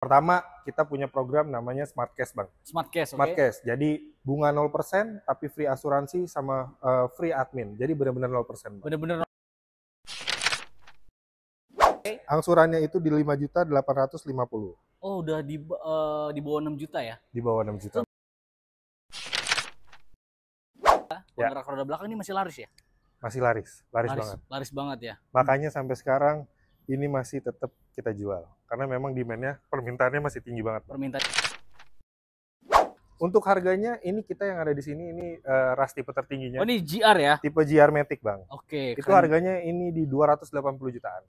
Pertama, kita punya program namanya Smart Cash, Bang. Smart Cash, Smart oke. Cash. Jadi bunga 0% tapi free asuransi sama free admin. Jadi benar-benar 0%, Bang. Bener-bener. Angsurannya itu di 5.850.000. Oh, udah di bawah 6 juta ya? Di bawah 6 juta. Ya. Penggerak roda belakang ini masih laris ya? Masih laris banget. Laris banget ya. Makanya sampai sekarang ini masih tetap kita jual. Karena memang demand-nya, permintaannya masih tinggi banget, Bang. Permintaan. Untuk harganya ini kita yang ada di sini ini ras tipe tertingginya. Oh, ini GR ya? Tipe GR Matic, Bang. Oke. Itu harganya ini di 280 jutaan.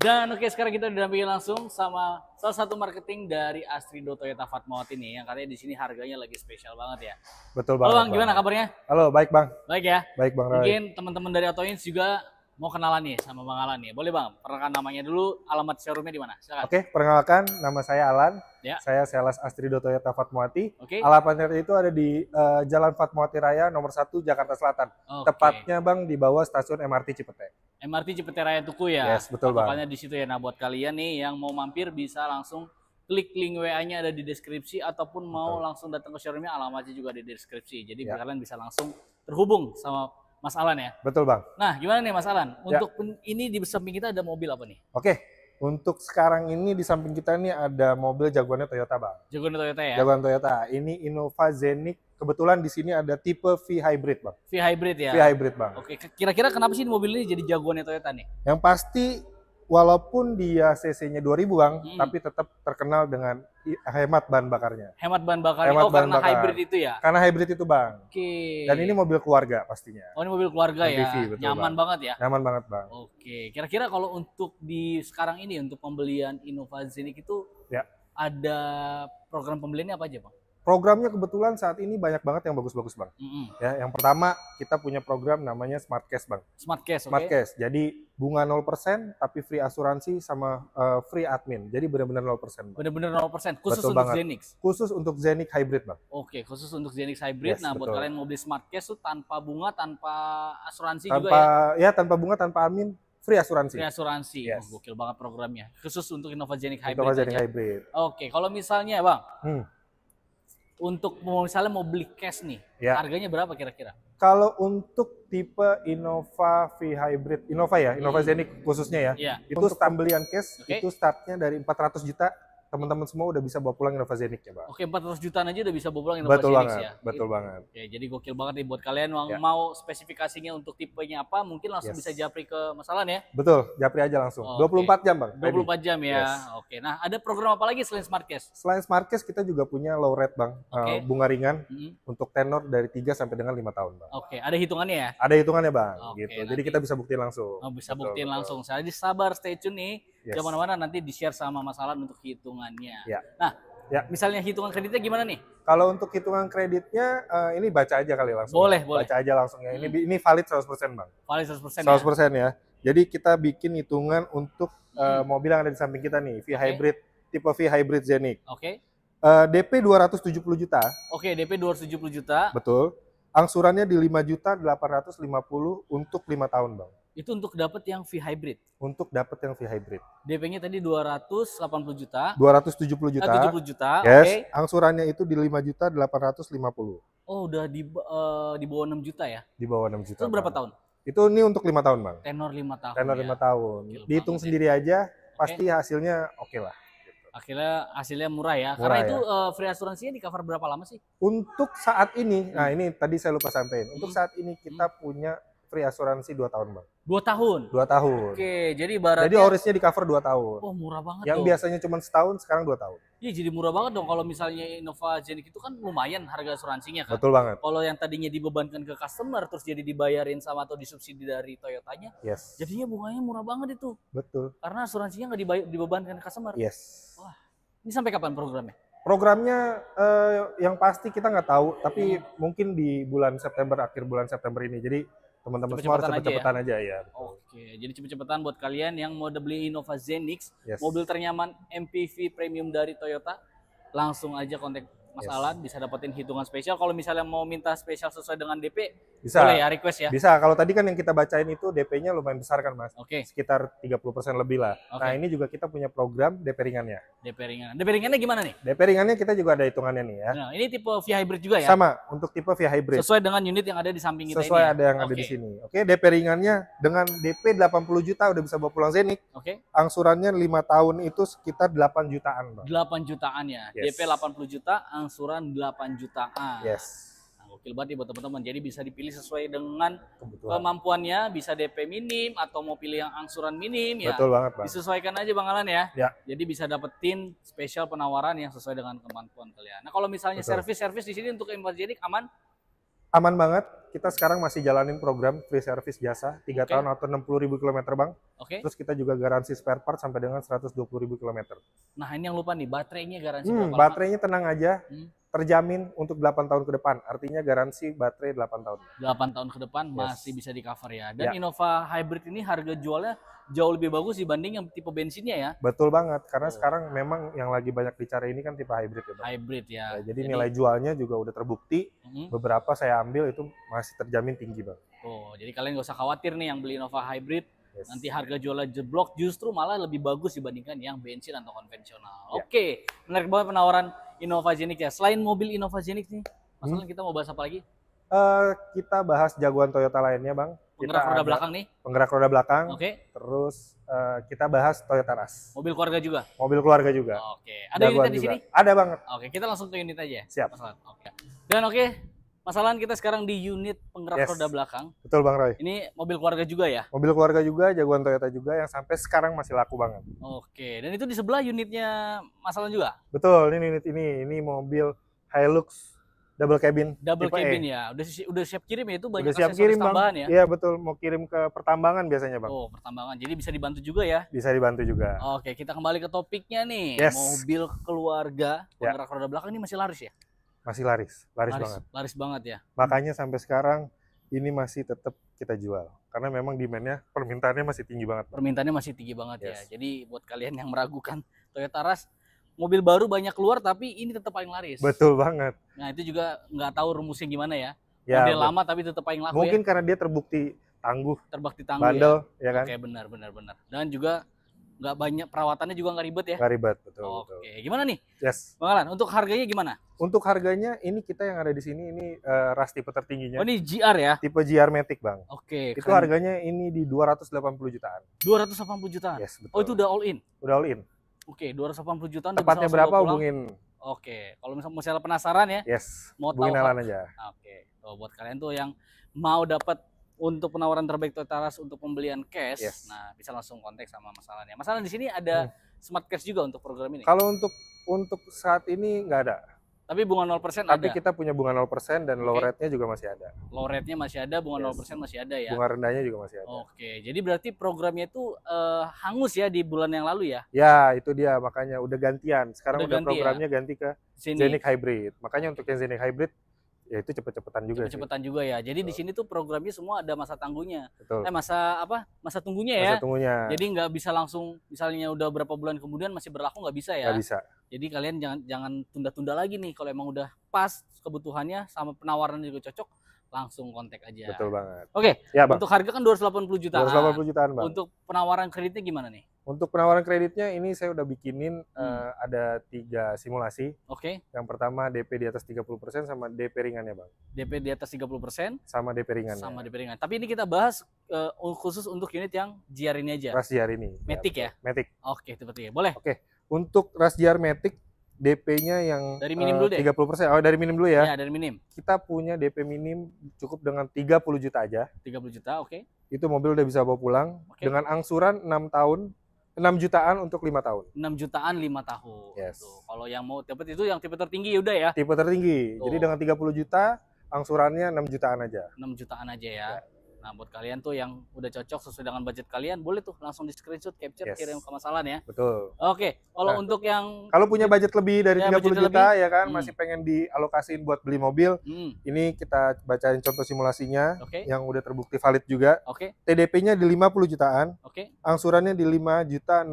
Dan oke, sekarang kita didampingi langsung sama salah satu marketing dari Astrido Toyota Fatmawati nih, yang katanya di sini harganya lagi spesial banget ya. Betul Halo banget. Bang, gimana kabarnya? Halo, baik Bang. Baik ya. Baik Bang Rai. Mungkin teman-teman dari Autoins juga mau kenalan nih sama Bang Alan nih. Boleh Bang, perkenalkan namanya dulu, alamat showroomnya di mana? Silakan. Oke, perkenalkan nama saya Alan. Ya. Saya sales Astrido Toyota Fatmawati. Oke. Alamatnya itu ada di Jalan Fatmawati Raya nomor 1 Jakarta Selatan. Oke. Tepatnya Bang di bawah stasiun MRT Cipete. MRT Cipete Raya Tuku ya. Yes, betul Bang. Pokoknya di situ ya. Nah, buat kalian nih yang mau mampir bisa langsung klik link WA-nya ada di deskripsi, ataupun mau langsung datang ke showroomnya, alamatnya juga ada di deskripsi. Jadi kalian bisa langsung terhubung sama Mas Alan ya. Betul Bang. Nah, gimana nih Mas Alan? Untuk ini di samping kita ada mobil apa nih? Oke, untuk sekarang ini di samping kita nih ada mobil jagoannya Toyota Bang. Jagoan Toyota ya? Jagoan Toyota. Ini Innova Zenic. Kebetulan di sini ada tipe V Hybrid Bang. V Hybrid ya? V Hybrid Bang. Oke, kira-kira kenapa sih mobil ini jadi jagoannya Toyota nih? Yang pasti walaupun dia cc-nya 2000 Bang, tapi tetap terkenal dengan hemat bahan bakarnya. Hemat bahan bakar. Hemat Oh, bahan karena bakar. hybrid itu ya? Karena hybrid itu Bang. Oke. Dan ini mobil keluarga pastinya. Oh, ini mobil keluarga ya? MPV, betul, Nyaman Bang. banget ya? Nyaman banget Bang. Oke, kira-kira kalau untuk di sekarang ini untuk pembelian Innova Zenic itu ada program pembeliannya apa aja Bang? Programnya kebetulan saat ini banyak banget yang bagus-bagus Bang. Ya, yang pertama kita punya program namanya Smart Cash Bang. Smart Cash, Smart Cash. Jadi bunga 0% tapi free asuransi sama free admin. Jadi benar-benar 0%. Bang. Benar-benar 0%, khusus Betul untuk banget. Zenix. Khusus untuk Zenic Hybrid Bang. Oke, khusus untuk Zenix Hybrid. Yes, nah, buat betul. kalian mau beli Smart Cash tuh tanpa bunga, tanpa asuransi Tanpa juga ya? tanpa bunga, tanpa admin, free asuransi. Free asuransi. Yes. Oh, gokil banget programnya. Khusus untuk Innova Zenic Hybrid. Innova Zenic aja. Hybrid. Oke, kalau misalnya Bang, untuk misalnya mau beli cash nih, harganya berapa kira-kira? Kalau untuk tipe Innova V Hybrid, Innova Zenic khususnya ya, itu untuk pembelian cash itu startnya dari 400 juta. Teman-teman semua udah bisa bawa pulang Innova Zenic ya Bang. Oke, 400 jutaan aja udah bisa bawa pulang Innova Zenic ya? Betul banget. Ya, jadi gokil banget nih buat kalian yang mau spesifikasinya untuk tipenya apa, mungkin langsung bisa japri ke Mas Alan ya? Betul, japri aja langsung. 24 jam Bang. 24 jam ya. Oke, nah ada program apa lagi selain Smart Cash? Selain Smart Cash kita juga punya low rate Bang. Bunga ringan untuk tenor dari 3 sampai dengan 5 tahun Bang. Oke, ada hitungannya ya? Ada hitungannya Bang, gitu. Jadi kita bisa buktiin langsung. Oh, bisa buktiin langsung. Jadi sabar, stay tune nih. Jangan mana nanti di-share sama Mas Alan untuk hitungannya. Nah, misalnya hitungan kreditnya gimana nih? Kalau untuk hitungan kreditnya ini baca aja kali langsung. Boleh. Baca aja langsung ya. Ini valid 100% Bang. Valid 100% 100% ya. Jadi kita bikin hitungan untuk mobil yang ada di samping kita nih, V Hybrid, tipe V Hybrid Zenic. Oke. DP 270 juta. Oke, DP 270 juta. Betul. Angsurannya di 5.850 untuk 5 tahun, Bang. Itu untuk dapat yang V Hybrid. Untuk dapat yang V Hybrid. DP-nya tadi 280 juta. 270 juta. 70 juta. Yes. Angsurannya itu di 5.850. Oh, udah di bawah 6 juta ya? Di bawah 6 juta. Itu berapa tahun? Itu ini untuk 5 tahun, Bang. Tenor 5 tahun. Tenor 5 tahun. Dihitung sendiri aja, pasti hasilnya oke lah. Akhirnya hasilnya murah ya. Karena itu free asuransinya di cover berapa lama sih? Untuk saat ini, nah ini tadi saya lupa sampaikan. Untuk saat ini kita punya free asuransi 2 tahun, Bang. 2 tahun? 2 tahun. Oke, jadi ibaratnya... Jadi orisnya di cover 2 tahun. Oh, murah banget Yang dong. biasanya cuma setahun, sekarang 2 tahun. Iya, jadi murah banget dong kalau misalnya Innova Zeniq itu kan lumayan harga asuransinya kan. Betul banget. Kalau yang tadinya dibebankan ke customer, terus jadi dibayarin sama atau disubsidi dari Toyotanya, Yes. jadinya bunganya murah banget itu. Betul. Karena asuransinya nggak dibebankan ke customer. Yes. Wah, ini sampai kapan programnya? Programnya yang pasti kita nggak tahu, tapi mungkin di bulan September, akhir bulan September ini. Jadi teman-teman semua harus cepet-cepetan aja ya. Oke, jadi cepet-cepetan buat kalian yang mau beli Innova Zeniq, Yes. mobil ternyaman MPV premium dari Toyota, langsung aja kontak Mas Alan, bisa dapetin hitungan spesial. Kalau misalnya mau minta spesial sesuai dengan DP, bisa. Boleh ya request ya? Bisa. Kalau tadi kan yang kita bacain itu DP-nya lumayan besar kan, Mas? Oke. Sekitar 30% lebih lah. Oke. Nah, ini juga kita punya program DP ringannya. DP ringan. DP ringannya gimana nih? DP ringannya kita juga ada hitungannya nih ya. Nah, ini tipe V hybrid juga ya? Sama, untuk tipe V hybrid. Sesuai dengan unit yang ada di samping kita Sesuai ini ya? ada yang ada di sini. Oke, DP ringannya dengan DP 80 juta udah bisa bawa pulang Zeniq. Oke. Angsurannya 5 tahun itu sekitar 8 jutaan, Bang. 8 jutaan ya. Yes. DP 80 juta, angsuran 8 jutaan. Yes. Nah, gokil banget ya buat teman-teman. Jadi bisa dipilih sesuai dengan Kebutuhan. kemampuannya, bisa DP minim atau mau pilih yang angsuran minim ya. Betul banget, Bang. Disesuaikan aja Bang Alan ya. Ya. Jadi bisa dapetin spesial penawaran yang sesuai dengan kemampuan kalian. Nah, kalau misalnya Betul. servis di sini untuk Innova Zeniq aman? Aman banget. Kita sekarang masih jalanin program free service jasa 3 Oke. tahun atau 60.000 km, Bang. Oke. Terus kita juga garansi spare part sampai dengan 120.000 km. Nah, ini yang lupa nih, baterainya garansi berapa lama? Baterainya tenang aja. Hmm. Terjamin untuk 8 tahun ke depan. Artinya garansi baterai 8 tahun. 8 tahun ke depan Yes. masih bisa di cover ya. Dan Ya. Innova Hybrid ini harga jualnya jauh lebih bagus dibanding yang tipe bensinnya ya. Betul banget. Karena Oh. sekarang memang yang lagi banyak bicara ini kan tipe hybrid ya, Bang. Hybrid ya. Ya, jadi nilai jualnya juga udah terbukti. Mhm. Beberapa saya ambil itu masih terjamin tinggi, Bang. Tuh, jadi kalian gak usah khawatir nih yang beli Innova Hybrid. Yes. Nanti harga jualnya jeblok, justru malah lebih bagus dibandingkan yang bensin atau konvensional. Ya. Oke, menarik banget penawaran Innova Zeniq ya. Selain mobil Innova Zeniq nih, masalah kita mau bahas apa lagi? Kita bahas jagoan Toyota lainnya, Bang. Penggerak Kita roda ada belakang nih. Penggerak roda belakang. Oke. Terus kita bahas Toyota Rush. Mobil keluarga juga. Mobil keluarga juga. Oke. Ada Jagoan unitnya di juga. sini? Ada banget. Oke, kita langsung ke unit aja ya. Siap. Mas Alan. Oke. Dan oke, Mas Alan, kita sekarang di unit penggerak Yes. roda belakang. Betul, Bang Roy. Ini mobil keluarga juga ya? Mobil keluarga juga, jagoan Toyota juga yang sampai sekarang masih laku banget. Oke, dan itu di sebelah unitnya Mas Alan juga? Betul, ini unit ini mobil Hilux double cabin. Double tipe cabin E. ya? Udah siap kirim ya? Itu banyak Udah siap aksesoris kirim, Bang. tambahan ya? Iya, betul. Mau kirim ke pertambangan biasanya, Bang. Oh, pertambangan. Jadi bisa dibantu juga ya? Bisa dibantu juga. Oke, kita kembali ke topiknya nih. Yes. Mobil keluarga Ya. penggerak roda belakang ini masih laris ya? Masih laris banget. Laris banget ya. Makanya sampai sekarang ini masih tetap kita jual. Karena memang demand-nya, permintaannya masih tinggi banget, Bang. Permintaannya masih tinggi banget ya. Yes. Jadi buat kalian yang meragukan Toyota Rush, mobil baru banyak keluar tapi ini tetap paling laris. Betul banget. Nah, itu juga nggak tahu rumusnya gimana ya. Ya, Model lama tapi tetap paling laku mungkin ya. karena dia terbukti tangguh, Terbakti tangguh bandel, ya. ya kan? Oke, benar. Dan juga nggak banyak perawatannya juga nggak ribet ya. Nggak ribet, betul. Oke, gimana nih, Yes. Bang Alan? Untuk harganya gimana? Untuk harganya ini kita yang ada di sini ini Rush tipe tertingginya. Oh, ini GR ya? Tipe GR Matic, Bang. Oke. Itu harganya ini di 280 jutaan. 280 jutaan. Yes, betul. Oh, itu udah all in. Udah all in. Oke, 280 jutaan. udah Tepatnya bisa langsung berapa bawa pulang. hubungin. Oke, kalau misalnya penasaran ya, Yes. mau Hubungin tahu Alan aja. Oke, tuh buat kalian tuh yang mau dapat untuk penawaran terbaik Toyota Rush untuk pembelian cash, Yes. nah bisa langsung kontak sama Mas Alan ya. Mas Alan di sini ada smart cash juga untuk program ini. Kalau untuk saat ini nggak ada. Tapi bunga 0% Tapi ada. kita punya bunga 0% dan low Oke. rate-nya juga masih ada. Low rate-nya masih ada, bunga Yes. 0% masih ada ya. Bunga rendahnya juga masih ada. Oke, jadi berarti programnya itu hangus ya di bulan yang lalu ya. Ya, itu dia makanya udah gantian. Sekarang Udah udah ganti programnya ganti ke Sini Zeniq Hybrid. Makanya untuk yang Zeniq Hybrid ya itu cepet-cepetan juga sih. cepet-cepetan juga ya. Jadi di sini tuh programnya semua ada masa tangguhnya. Betul. Masa tunggunya ya. Masa tunggunya Jadi nggak bisa langsung misalnya udah berapa bulan kemudian masih berlaku, nggak bisa ya. nggak bisa. Jadi kalian jangan tunda-tunda lagi nih, kalau emang udah pas kebutuhannya sama penawaran juga cocok, langsung kontak aja. Betul banget. Oke, Ya, Bang. untuk harga kan 280 jutaan. 280 jutaan, Bang. Untuk penawaran kreditnya gimana nih? Untuk penawaran kreditnya ini saya udah bikinin ada 3 simulasi. Oke, Yang pertama DP di atas 30% sama DP ringannya, Bang. DP di atas 30% Sama DP ringannya. sama DP ringan. Tapi ini kita bahas khusus untuk unit yang GR ini aja. Rush GR ini. Matic ya? Matic. Oke, seperti ya. Boleh? Untuk Rush GR Matic DP-nya yang dari minim dulu deh. 30%. Oh, dari minim dulu ya. Ya, dari minim. Kita punya DP minim cukup dengan 30 juta aja. 30 juta, oke. Itu mobil udah bisa bawa pulang dengan angsuran 6 tahun, 6 jutaan untuk 5 tahun. 6 jutaan 5 tahun. Yes. Kalau yang mau dapat itu yang tipe tertinggi udah ya. Tipe tertinggi. Jadi dengan 30 juta angsurannya 6 jutaan aja. 6 jutaan aja ya. Nah, buat kalian tuh yang udah cocok sesuai dengan budget kalian, boleh tuh langsung di screenshot, capture, kirim ke Mas Alan ya. Betul. Oke, kalau untuk yang kalau punya budget lebih dari 30 juta ya kan, masih pengen dialokasiin buat beli mobil, ini kita bacain contoh simulasinya yang udah terbukti valid juga. TDP-nya di 50 jutaan, angsurannya di 5.650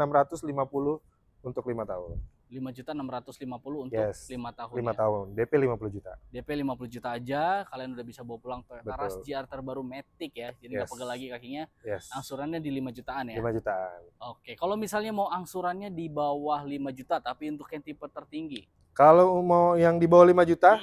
untuk 5 tahun. 5.650 untuk 5 tahun. 5 tahun. DP 50 juta. DP 50 juta aja, kalian udah bisa bawa pulang Toyota Rush GR terbaru Matic ya. Jadi nggak pegel lagi kakinya. Angsurannya di 5 jutaan ya. 5 jutaan. Oke, kalau misalnya mau angsurannya di bawah 5 juta tapi untuk yang tipe tertinggi. Kalau mau yang di bawah 5 juta,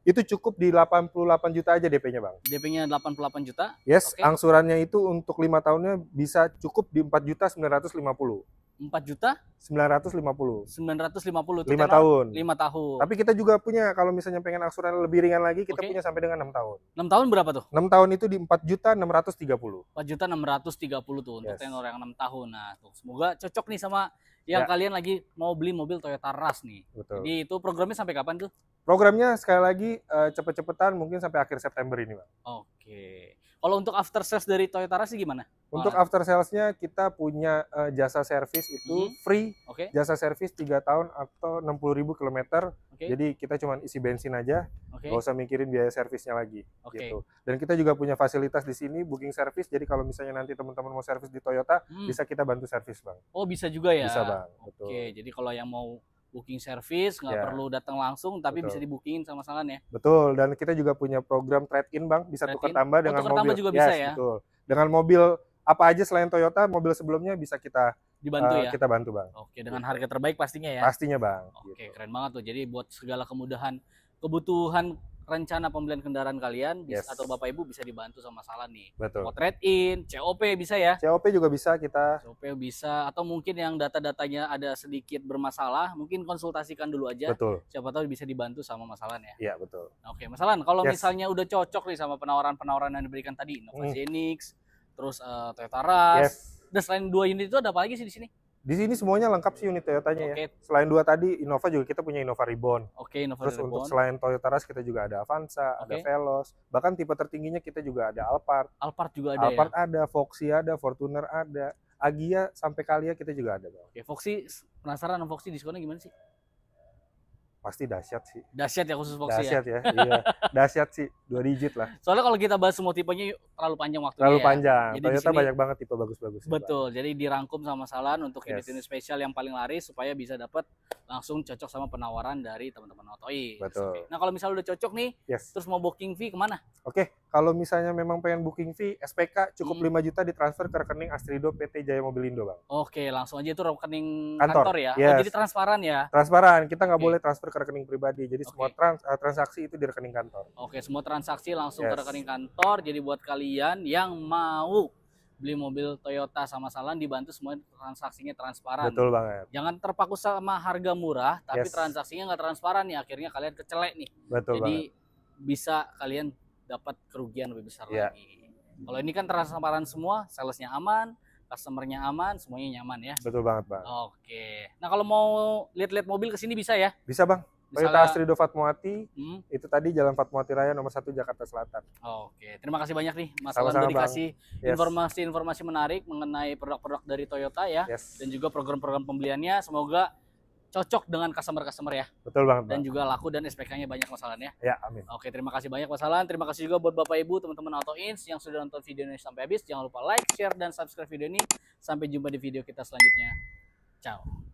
itu cukup di 88 juta aja DP-nya, Bang. DP-nya 88 juta? Yes, angsurannya itu untuk 5 tahunnya bisa cukup di 4.950. 4 juta 950 950 5 tahun. 5 tahun. Tapi kita juga punya, kalau misalnya pengen angsuran lebih ringan lagi, kita punya sampai dengan 6 tahun. 6 tahun berapa tuh? 6 tahun itu di 4.630. 4.630 tuh untuk tenor yang 6 tahun. Nah, tuh semoga cocok nih sama yang kalian lagi mau beli mobil Toyota Rush nih. Betul. Jadi itu programnya sampai kapan tuh? Programnya sekali lagi cepet-cepetan mungkin sampai akhir September ini, Bang. Oke. Kalau untuk after sales dari Toyota Rush gimana? Untuk after sales-nya kita punya jasa servis itu free. Jasa servis 3 tahun atau 60.000 km. Jadi kita cuma isi bensin aja, nggak usah mikirin biaya servisnya lagi. Gitu. Dan kita juga punya fasilitas di sini booking servis. Jadi kalau misalnya nanti teman-teman mau servis di Toyota, bisa kita bantu servis, Bang. Oh, bisa juga ya? Bisa, Bang. Betul. Oke, jadi kalau yang mau booking service nggak perlu datang langsung, tapi bisa dibookingin sama Salan ya. Betul, dan kita juga punya program trade-in, Bang, bisa tukar tambah dengan mobil. Tukar tambah juga bisa ya. Betul. Dengan mobil apa aja selain Toyota, mobil sebelumnya bisa kita dibantu ya. Kita bantu, Bang. Oke, dengan harga terbaik pastinya ya. Pastinya, Bang. Oke, keren banget tuh. Jadi buat segala kebutuhan rencana pembelian kendaraan kalian atau Bapak Ibu bisa dibantu sama Salan nih. Betul. Mau trade-in, COP bisa ya? COP juga bisa kita. COP bisa, atau mungkin yang data-datanya ada sedikit bermasalah, mungkin konsultasikan dulu aja. Betul. Siapa tahu bisa dibantu sama Mas Salan ya. Iya, betul. Oke, Mas Salan, kalau misalnya udah cocok nih sama penawaran-penawaran yang diberikan tadi, Innova Zenix, terus Toyota Rush. Dan selain 2 unit itu ada apa lagi sih di sini? Di sini semuanya lengkap sih unit Toyotanya ya. Selain 2 tadi Innova juga kita punya Innova Reborn. Innova Terus Reborn. Untuk selain Toyota Rush kita juga ada Avanza, ada Veloz. Bahkan tipe tertingginya kita juga ada Alphard. Alphard juga ada Alphard ada, Foxy ada, Fortuner ada, Agya sampai Calya kita juga ada, Bang. Foxy, penasaran sama Foxy diskonnya gimana sih? Pasti dahsyat sih. Dahsyat ya khusus Foxy dahsyat ya. Iya. Dahsyat sih, 2 digit lah. Soalnya kalau kita bahas semua tipenya terlalu panjang waktunya. Terlalu panjang. Jadi Toyota banyak banget tipe bagus-bagus. Betul. Jadi dirangkum sama Salan untuk unit-unit spesial yang paling laris supaya bisa dapat langsung cocok sama penawaran dari teman-teman Autoins. Betul. Nah, kalau misalnya udah cocok nih, terus mau booking fee kemana? Kalau misalnya memang pengen booking fee, SPK cukup 5 juta ditransfer ke rekening Astrido PT Jaya Mobilindo, Bang. Langsung aja itu rekening kantor ya. Jadi transparan ya. Transparan, kita nggak boleh transfer ke rekening pribadi. Jadi semua transaksi itu di rekening kantor. Semua transaksi langsung ke rekening kantor. Jadi buat kalian yang mau beli mobil Toyota sama Salan dibantu semua transaksinya transparan. Betul banget. Jangan terpaku sama harga murah, tapi transaksinya nggak transparan nih. Akhirnya kalian kecelek nih. Betul Jadi banget. Bisa kalian dapat kerugian lebih besar lagi. Kalau ini kan transparan semua, salesnya aman, customernya aman, semuanya nyaman ya. Betul banget, Bang. Nah, kalau mau lihat-lihat mobil ke sini bisa ya? Bisa, Bang. Toyota Astrido Fatmawati, itu tadi Jalan Fatmawati Raya nomor 1 Jakarta Selatan. Terima kasih banyak nih Mas Alan udah dikasih informasi-informasi menarik mengenai produk-produk dari Toyota ya, dan juga program-program pembeliannya. Semoga cocok dengan customer-customer ya. Betul banget. Dan juga laku dan SPK-nya banyak Mas Alan ya. Ya, amin. Terima kasih banyak Mas Alan. Terima kasih juga buat Bapak Ibu, teman-teman Autoins yang sudah nonton video ini sampai habis. Jangan lupa like, share, dan subscribe video ini. Sampai jumpa di video kita selanjutnya. Ciao.